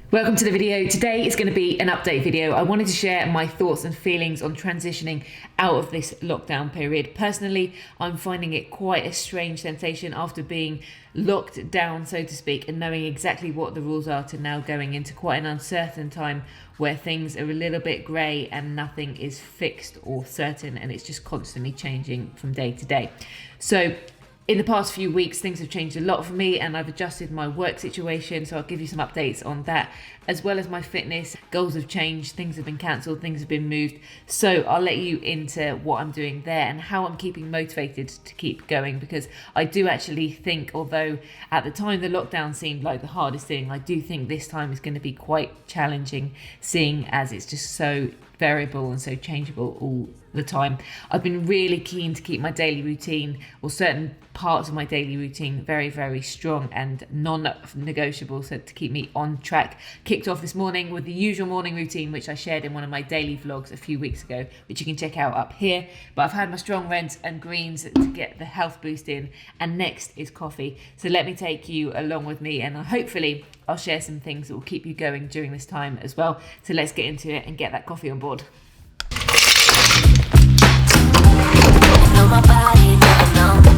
Welcome to the video. Today is going to be an update video. I wanted to share my thoughts and feelings on transitioning out of this lockdown period. Personally, I'm finding it quite a strange sensation after being locked down, so to speak, and knowing exactly what the rules are to now going into quite an uncertain time where things are a little bit grey and nothing is fixed or certain, and it's just constantly changing from day to day. So in the past few weeks, things have changed a lot for me and I've adjusted my work situation. So I'll give you some updates on that, as well as my fitness. Goals have changed, things have been cancelled, things have been moved. So I'll let you into what I'm doing there and how I'm keeping motivated to keep going, because I do actually think, although at the time the lockdown seemed like the hardest thing, I do think this time is going to be quite challenging, seeing as it's just so variable and so changeable all the time. I've been really keen to keep my daily routine, or certain parts of my daily routine, very, very strong and non-negotiable, so to keep me on track. Kicked off this morning with the usual morning routine, which I shared in one of my daily vlogs a few weeks ago, which you can check out up here. But I've had my strong reds and greens to get the health boost in, and next is coffee. So let me take you along with me, and hopefully I'll share some things that will keep you going during this time as well. So let's get into it and get that coffee on board. My body never know.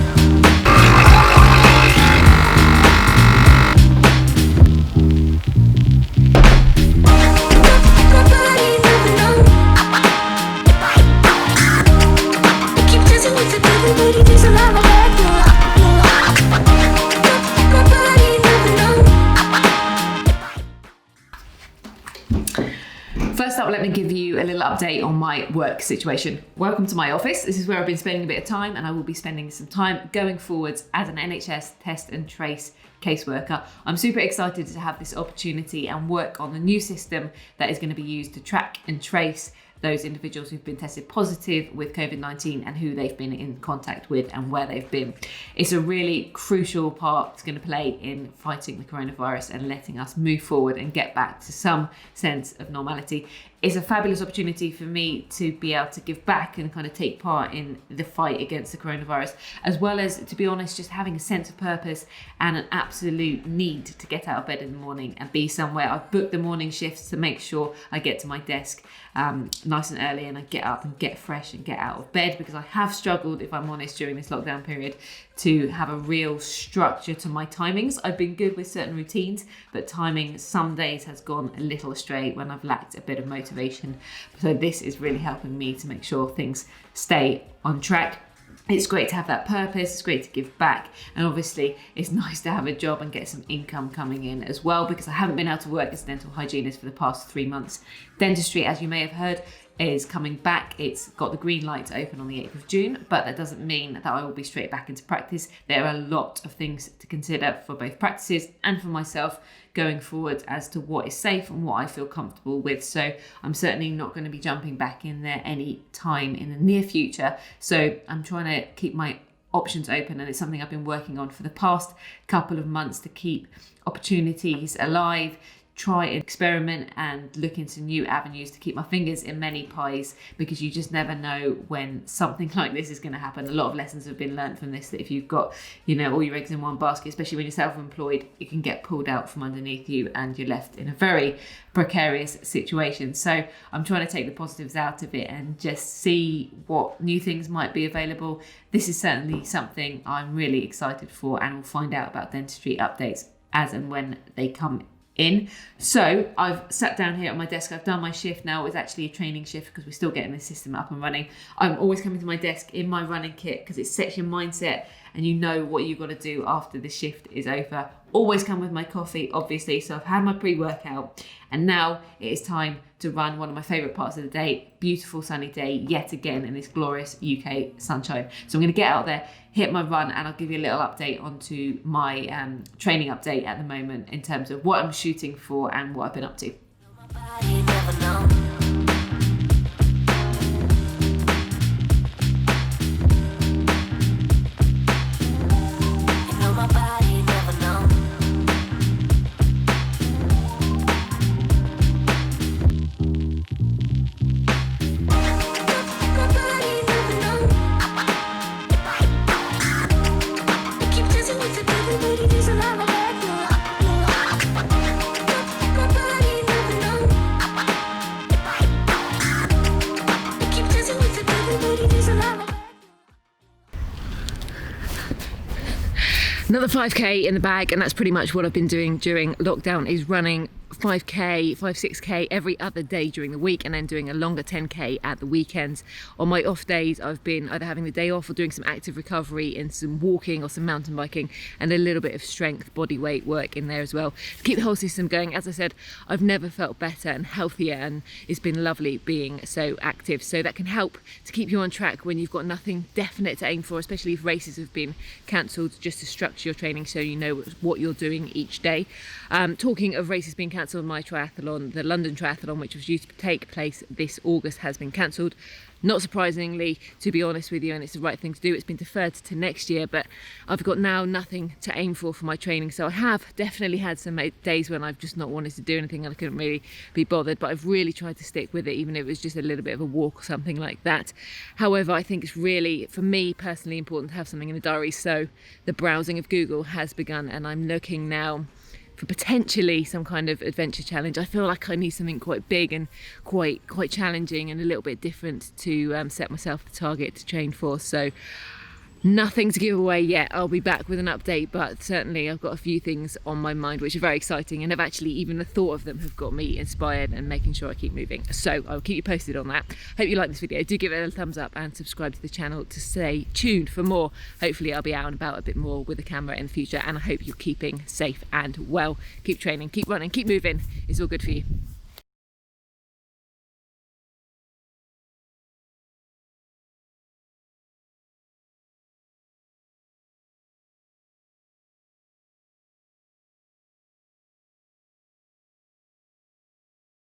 First up, let me give you a little update on my work situation. Welcome to my office. This is where I've been spending a bit of time, and I will be spending some time going forwards as an NHS test and trace caseworker. I'm super excited to have this opportunity and work on the new system that is going to be used to track and trace those individuals who've been tested positive with COVID-19 and who they've been in contact with and where they've been. It's a really crucial part it's going to play in fighting the coronavirus and letting us move forward and get back to some sense of normality. It's a fabulous opportunity for me to be able to give back and kind of take part in the fight against the coronavirus, as well as, to be honest, just having a sense of purpose and an absolute need to get out of bed in the morning and be somewhere. I've booked the morning shifts to make sure I get to my desk nice and early, and I get up and get fresh and get out of bed, because I have struggled, if I'm honest, during this lockdown period to have a real structure to my timings. I've been good with certain routines, but timing some days has gone a little astray when I've lacked a bit of motivation. So this is really helping me to make sure things stay on track. It's great to have that purpose, it's great to give back, and obviously it's nice to have a job and get some income coming in as well, because I haven't been able to work as a dental hygienist for the past 3 months. Dentistry, as you may have heard, is coming back. It's got the green light to open on the 8th of June, but that doesn't mean that I will be straight back into practice. There are a lot of things to consider for both practices and for myself going forward as to what is safe and what I feel comfortable with. So I'm certainly not going to be jumping back in there any time in the near future. So I'm trying to keep my options open, and it's something I've been working on for the past couple of months to keep opportunities alive, try and experiment and look into new avenues to keep my fingers in many pies, because you just never know when something like this is going to happen. A lot of lessons have been learned from this, that if you've got, all your eggs in one basket, especially when you're self-employed, it can get pulled out from underneath you and you're left in a very precarious situation. So I'm trying to take the positives out of it and just see what new things might be available. This is certainly something I'm really excited for, and we'll find out about dentistry updates as and when they come in. So I've sat down here at my desk. I've done my shift now. It's actually a training shift because we're still getting the system up and running. I'm always coming to my desk in my running kit because it sets your mindset and you know what you've got to do after the shift is over. Always come with my coffee, obviously. So I've had my pre-workout, and now it is time to run one of my favourite parts of the day. Beautiful sunny day yet again in this glorious UK sunshine. So I'm going to get out there, hit my run, and I'll give you a little update onto my training update at the moment in terms of what I'm shooting for and what I've been up to. Everybody Another 5k in the bag, and that's pretty much what I've been doing during lockdown, is running 5k, 6k every other day during the week, and then doing a longer 10k at the weekends. On my off days, I've been either having the day off or doing some active recovery and some walking or some mountain biking, and a little bit of strength body weight work in there as well to keep the whole system going. As I said, I've never felt better and healthier, and it's been lovely being so active. So that can help to keep you on track when you've got nothing definite to aim for, especially if races have been cancelled, just to structure your training so you know what you're doing each day. Talking of races being cancelled, my triathlon, the London Triathlon, which was due to take place this August, has been cancelled. Not surprisingly, to be honest with you, and it's the right thing to do. It's been deferred to next year, but I've got now nothing to aim for my training. So I have definitely had some days when I've just not wanted to do anything and I couldn't really be bothered, but I've really tried to stick with it, even if it was just a little bit of a walk or something like that. However, I think it's really, for me personally, important to have something in the diary. So the browsing of Google has begun, and I'm looking now for potentially some kind of adventure challenge. I feel like I need something quite big and quite challenging and a little bit different to set myself the target to train for. So nothing to give away yet. I'll be back with an update, but certainly I've got a few things on my mind which are very exciting, and have actually, even the thought of them have got me inspired and making sure I keep moving. So I'll keep you posted on that. Hope you like this video. Do give it a thumbs up and subscribe to the channel to stay tuned for more. Hopefully I'll be out and about a bit more with the camera in the future, and I hope you're keeping safe and well. Keep training, keep running, keep moving. It's all good for you.